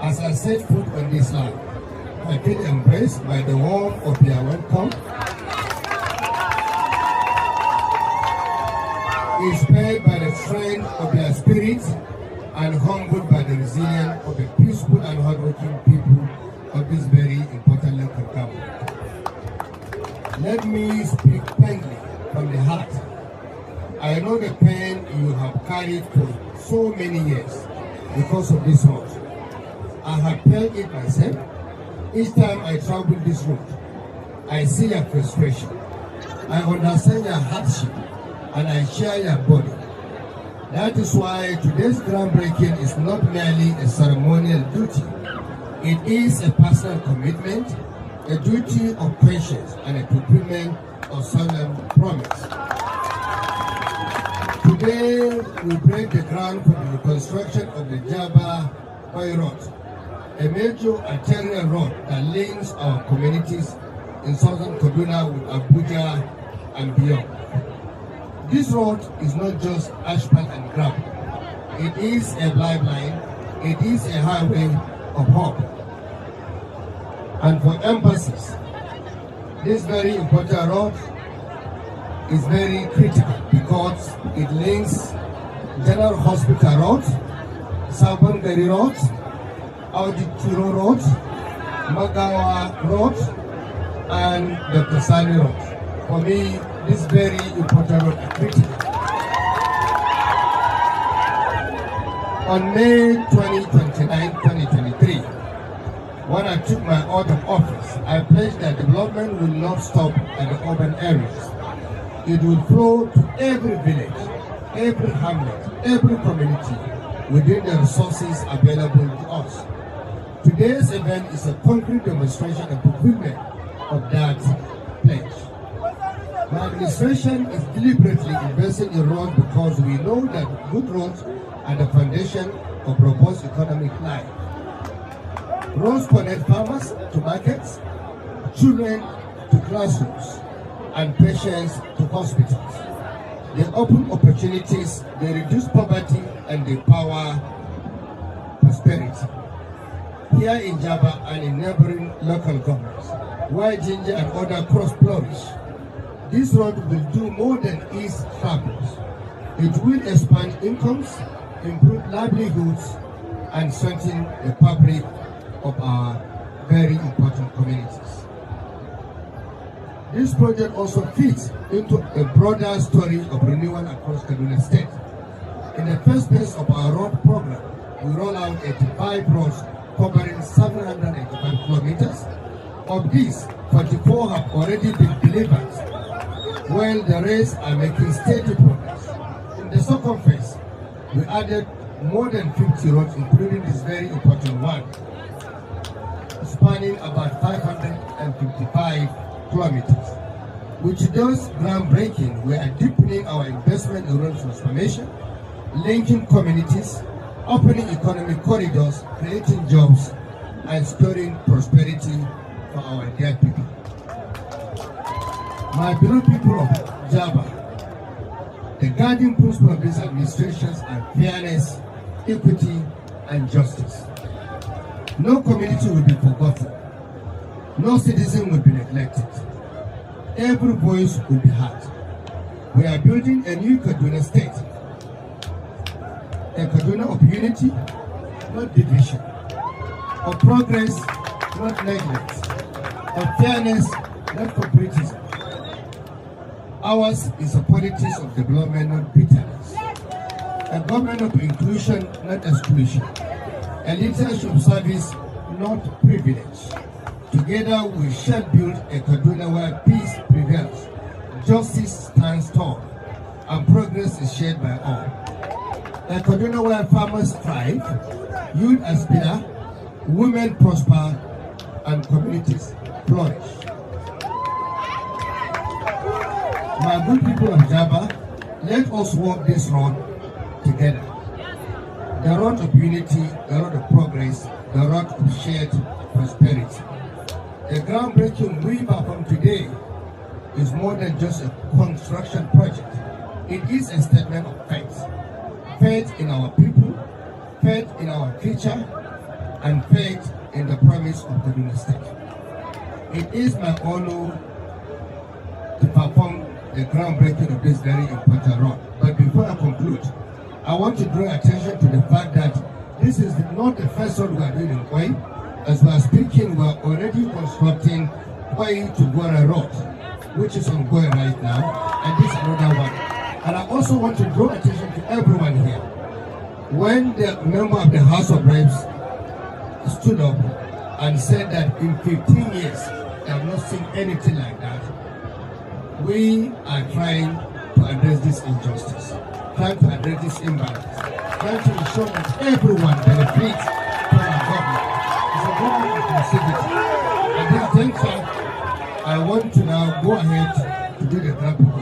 As I set foot on this land, I feel embraced by the warmth of your welcome, inspired by the strength of their spirit, and humbled by the resilience of the peaceful and hardworking people of this very important local government. Let me speak plainly from the heart. I know the pain you have carried for so many years because of this road. I have felt it myself. Each time I travel this road, I see your frustration. I understand your hardship, and I share your burden. That is why today's groundbreaking is not merely a ceremonial duty. It is a personal commitment, a duty of conscience, and a fulfillment of solemn promise. Today, we break the ground for the reconstruction of the Jaba Road, a major arterial road that links our communities in southern Kaduna with Abuja and beyond. This road is not just asphalt and gravel. It is a lifeline. It is a highway of hope. And for emphasis, this very important road is very critical because it links General Hospital Road, Sabongari Road, Auditiro Road, Magawa Road, and Dr. Sani Road. For me, this very important road is critical. On May 29, 2023, when I took my oath of office, I pledged that development will not stop at the urban areas. It will flow to every village, every hamlet, every community within the resources available to us. Today's event is a concrete demonstration and fulfillment of that pledge. My administration is deliberately investing in roads because we know that good roads are the foundation of robust economic life. Roads connect farmers to markets, children to classrooms, and patients to hospitals. They open opportunities, they reduce poverty, and they power prosperity. Here in Jaba and in neighboring local governments, where ginger and other crops flourish, this road will do more than ease travels. It will expand incomes, improve livelihoods, and strengthen the fabric of our very important communities. This project also fits into a broader story of renewal across Kaduna State. In the first phase of our road program, we roll out 85 roads covering 785 kilometers. Of these, 44 have already been delivered, while the rest are making steady progress. In the second phase, we added more than 50 roads, including this very important one, spanning about 555 kilometers. With those groundbreaking, we are deepening our investment in road transformation, linking communities, opening economic corridors, creating jobs, and storing prosperity for our dear people. My beloved people of Jaba, the guiding principle of this administration are fairness, equity, and justice. No community will be forgotten. No citizen will be neglected. Every voice will be heard. We are building a new Kaduna state. A Kaduna of unity, not division. Of progress, not neglect. Of fairness, not favoritism. Ours is a politics of development, not bitterness. A government of inclusion, not exclusion. A leadership of service, not privilege. Together we shall build a Kaduna where peace prevails, justice stands tall, and progress is shared by all. A Kaduna where farmers thrive, youth aspire, women prosper, and communities flourish. My good people of Jaba, let us walk this road together. The road of unity, the road of progress, the road of shared prosperity. The groundbreaking we perform today is more than just a construction project. It is a statement of faith. Faith in our people, faith in our future, and faith in the promise of Kaduna State. It is my honor to perform the groundbreaking of this very important road. But before I conclude, I want to draw attention to the fact that this is not the first road we are doing in Kwai. As we are speaking, we are already constructing Kwai to Gwara Road, which is ongoing right now, and this is another one. And I also want to draw attention to everyone here. When the member of the House of Reps stood up and said that in 15 years, they have not seen anything like that, we are trying to address this injustice, trying to address this imbalance, trying to ensure that everyone benefits from our government. It's a government responsibility. At this juncture, I want to now go ahead to do the draft.